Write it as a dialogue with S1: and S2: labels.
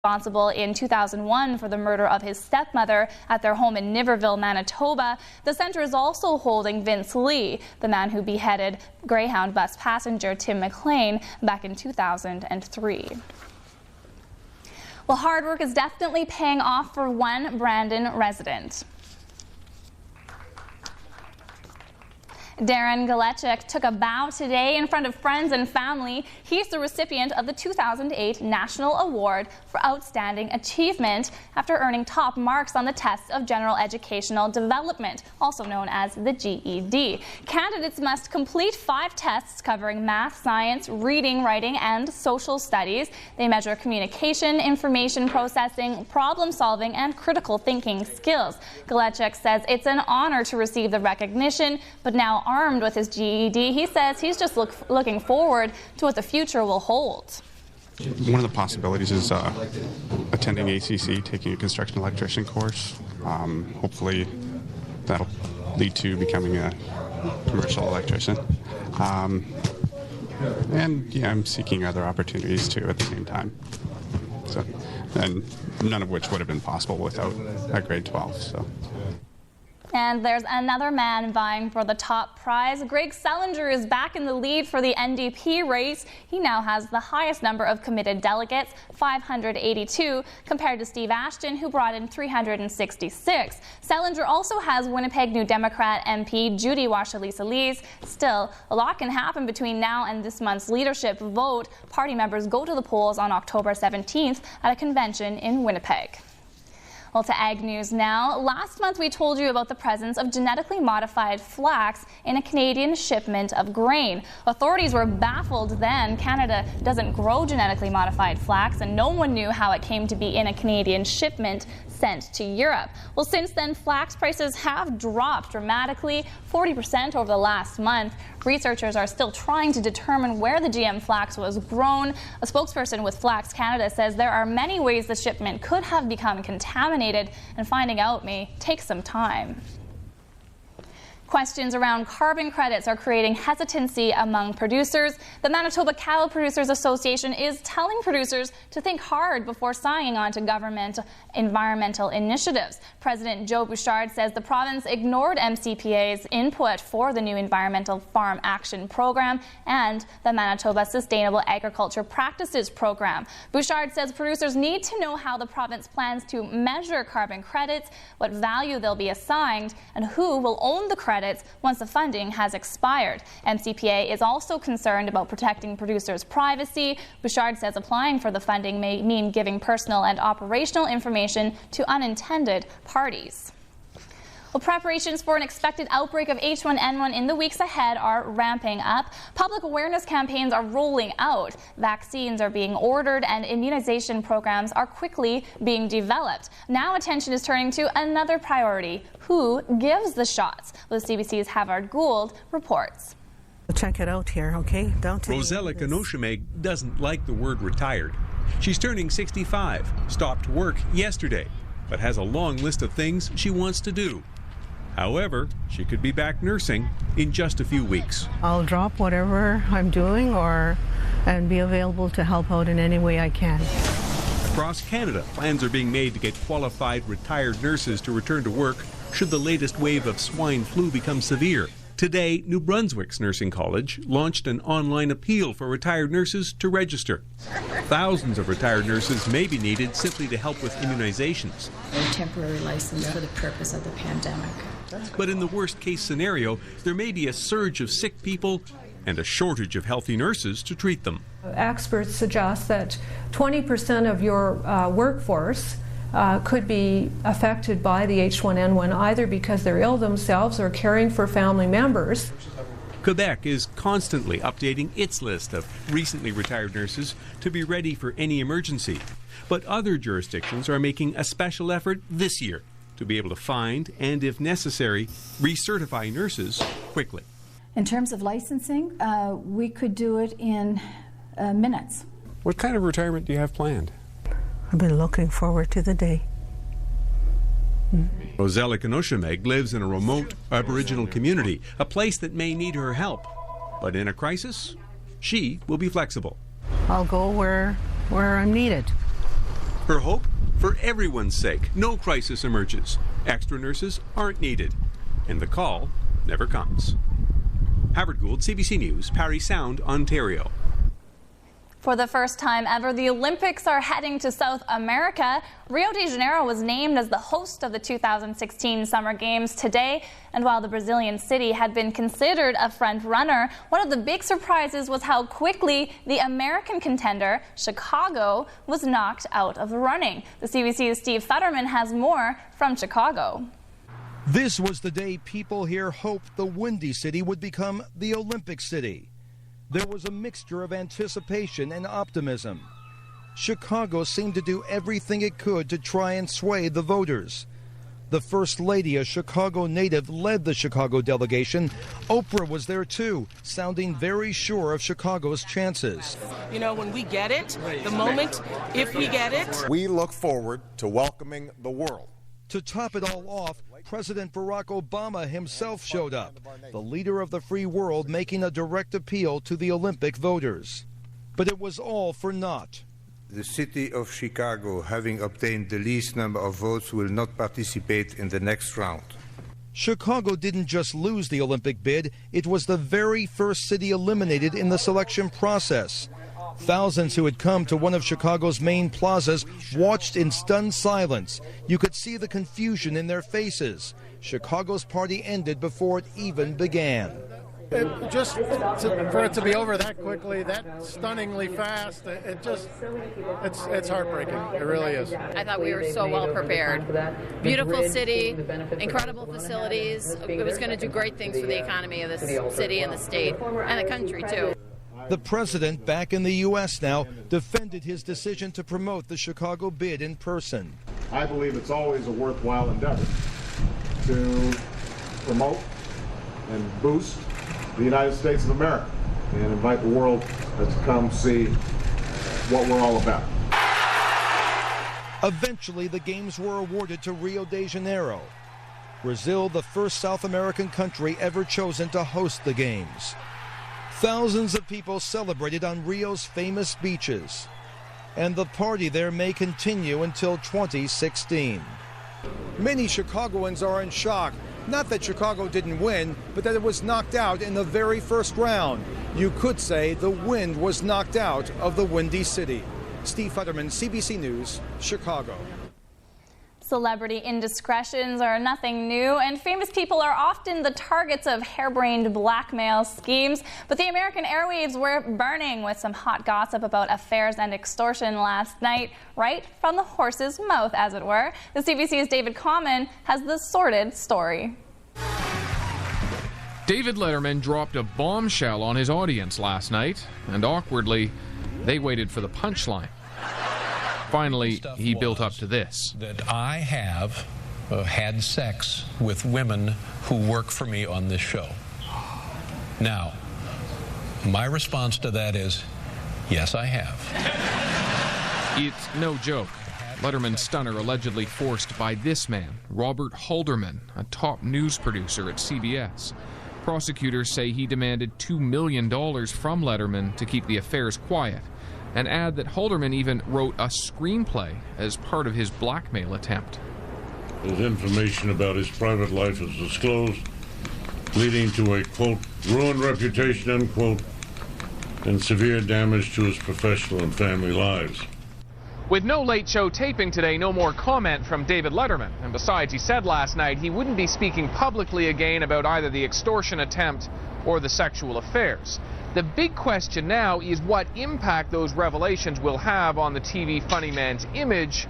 S1: responsible in 2001 for the murder of his stepmother at their home in Niverville, Manitoba. The center is also holding Vince Lee, the man who beheaded Greyhound bus passenger Tim McLean back in 2003. Well, hard work is definitely paying off for one Brandon resident. Darren Galechik took a bow today in front of friends and family. He's the recipient of the 2008 National Award for Outstanding Achievement after earning top marks on the test of General Educational Development, also known as the GED. Candidates must complete 5 tests covering math, science, reading, writing, and social studies. They measure communication, information processing, problem solving, and critical thinking skills. Galechik says it's an honor to receive the recognition, but now armed with his GED, he says he's just looking forward to what the future will hold.
S2: One of the possibilities is attending ACC, taking a construction electrician course. Hopefully that'll lead to becoming a commercial electrician. And yeah, I'm seeking other opportunities too at the same time. So, and none of which would have been possible without a grade 12. So.
S1: And there's another man vying for the top prize. Greg Selinger is back in the lead for the NDP race. He now has the highest number of committed delegates, 582, compared to Steve Ashton, who brought in 366. Selinger also has Winnipeg New Democrat MP Judy Washalisa-Lees. Still, a lot can happen between now and this month's leadership vote. Party members go to the polls on October 17th at a convention in Winnipeg. Well, to Ag News now. Last month we told you about the presence of genetically modified flax in a Canadian shipment of grain. Authorities were baffled then. Canada doesn't grow genetically modified flax, and no one knew how it came to be in a Canadian shipment sent to Europe. Well, since then, flax prices have dropped dramatically, 40% over the last month. Researchers are still trying to determine where the GM flax was grown. A spokesperson with Flax Canada says there are many ways the shipment could have become contaminated, and finding out may take some time. Questions around carbon credits are creating hesitancy among producers. The Manitoba Cattle Producers Association is telling producers to think hard before signing on to government environmental initiatives. President Joe Bouchard says the province ignored MCPA's input for the new Environmental Farm Action Program and the Manitoba Sustainable Agriculture Practices Program. Bouchard says producers need to know how the province plans to measure carbon credits, what value they'll be assigned, and who will own the credits once the funding has expired. MCPA is also concerned about protecting producers' privacy. Bouchard says applying for the funding may mean giving personal and operational information to unintended parties. Well, preparations for an expected outbreak of H1N1 in the weeks ahead are ramping up. Public awareness campaigns are rolling out. Vaccines are being ordered and immunization programs are quickly being developed. Now attention is turning to another priority: who gives the shots? Well, the CBC's Havard Gould reports.
S3: Check it out here, okay?
S4: Rosella Kanoshimeg doesn't like the word retired. She's turning 65, stopped work yesterday, but has a long list of things she wants to do. However, she could be back nursing in just a few weeks.
S3: I'll drop whatever I'm doing and be available to help out in any way I can.
S4: Across Canada, plans are being made to get qualified retired nurses to return to work should the latest wave of swine flu become severe. Today, New Brunswick's Nursing College launched an online appeal for retired nurses to register. Thousands of retired nurses may be needed simply to help with immunizations.
S5: A temporary license for the purpose of the pandemic.
S4: But in the worst-case scenario, there may be a surge of sick people and a shortage of healthy nurses to treat them.
S6: Experts suggest that 20% of your workforce could be affected by the H1N1 either because they're ill themselves or caring for family members.
S4: Quebec is constantly updating its list of recently retired nurses to be ready for any emergency. But other jurisdictions are making a special effort this year to be able to find and, if necessary, recertify nurses quickly.
S7: In terms of licensing, we could do it in minutes.
S8: What kind of retirement do you have planned?
S3: I've been looking forward to the day.
S4: Rosella Kanoshimeg lives in a remote Aboriginal community, a place that may need her help. But in a crisis, she will be flexible.
S3: I'll go where I'm needed.
S4: Her hope? For everyone's sake, no crisis emerges. Extra nurses aren't needed. And the call never comes. Howard Gould, CBC News, Parry Sound, Ontario.
S1: For the first time ever, the Olympics are heading to South America. Rio de Janeiro was named as the host of the 2016 Summer Games today. And while the Brazilian city had been considered a front runner, one of the big surprises was how quickly the American contender, Chicago, was knocked out of the running. The CBC's Steve Futterman has more from Chicago.
S9: This was the day people here hoped the Windy City would become the Olympic City. There was a mixture of anticipation and optimism. Chicago seemed to do everything it could to try and sway the voters. The First Lady, a Chicago native, led the Chicago delegation. Oprah was there too, sounding very sure of Chicago's chances.
S10: You know, when we get it, the moment, if we get it,
S11: we look forward to welcoming the world.
S9: To top it all off, President Barack Obama himself showed up, the leader of the free world making a direct appeal to the Olympic voters. But it was all for naught.
S12: The city of Chicago, having obtained the least number of votes, will not participate in the next round.
S9: Chicago didn't just lose the Olympic bid, it was the very first city eliminated in the selection process. Thousands who had come to one of Chicago's main plazas watched in stunned silence. You could see the confusion in their faces. Chicago's party ended before it even began.
S13: For it to be over that quickly, that stunningly fast, it's heartbreaking. It really is.
S14: I thought we were so well prepared. Beautiful city, incredible facilities. It was going to do great things for the economy of this city and the state and the country too.
S9: The president, back in the U.S. now, defended his decision to promote the Chicago bid in person.
S15: I believe it's always a worthwhile endeavor to promote and boost the United States of America and invite the world to come see what we're all about.
S9: Eventually, the games were awarded to Rio de Janeiro. Brazil, the first South American country ever chosen to host the games. Thousands of people celebrated on Rio's famous beaches. And the party there may continue until 2016.
S16: Many Chicagoans are in shock. Not that Chicago didn't win, but that it was knocked out in the very first round. You could say the wind was knocked out of the Windy City. Steve Futterman, CBC News, Chicago.
S1: Celebrity indiscretions are nothing new, and famous people are often the targets of harebrained blackmail schemes. But the American airwaves were burning with some hot gossip about affairs and extortion last night, right from the horse's mouth, as it were. The CBC's David Common has the sordid story.
S17: David Letterman dropped a bombshell on his audience last night, and awkwardly, they waited for the punchline. Finally, he built up to this.
S18: That I have had sex with women who work for me on this show. Now, my response to that is, yes, I have.
S17: It's no joke. Letterman's stunner allegedly forced by this man, Robert Halderman, a top news producer at CBS. Prosecutors say he demanded $2 million from Letterman to keep the affairs quiet, and add that Halderman even wrote a screenplay as part of his blackmail attempt.
S19: His information about his private life is disclosed, leading to a, quote, ruined reputation, unquote, and severe damage to his professional and family lives.
S17: With no late show taping today, no more comment from David Letterman. And besides, he said last night he wouldn't be speaking publicly again about either the extortion attempt or the sexual affairs. The big question now is what impact those revelations will have on the TV funny man's image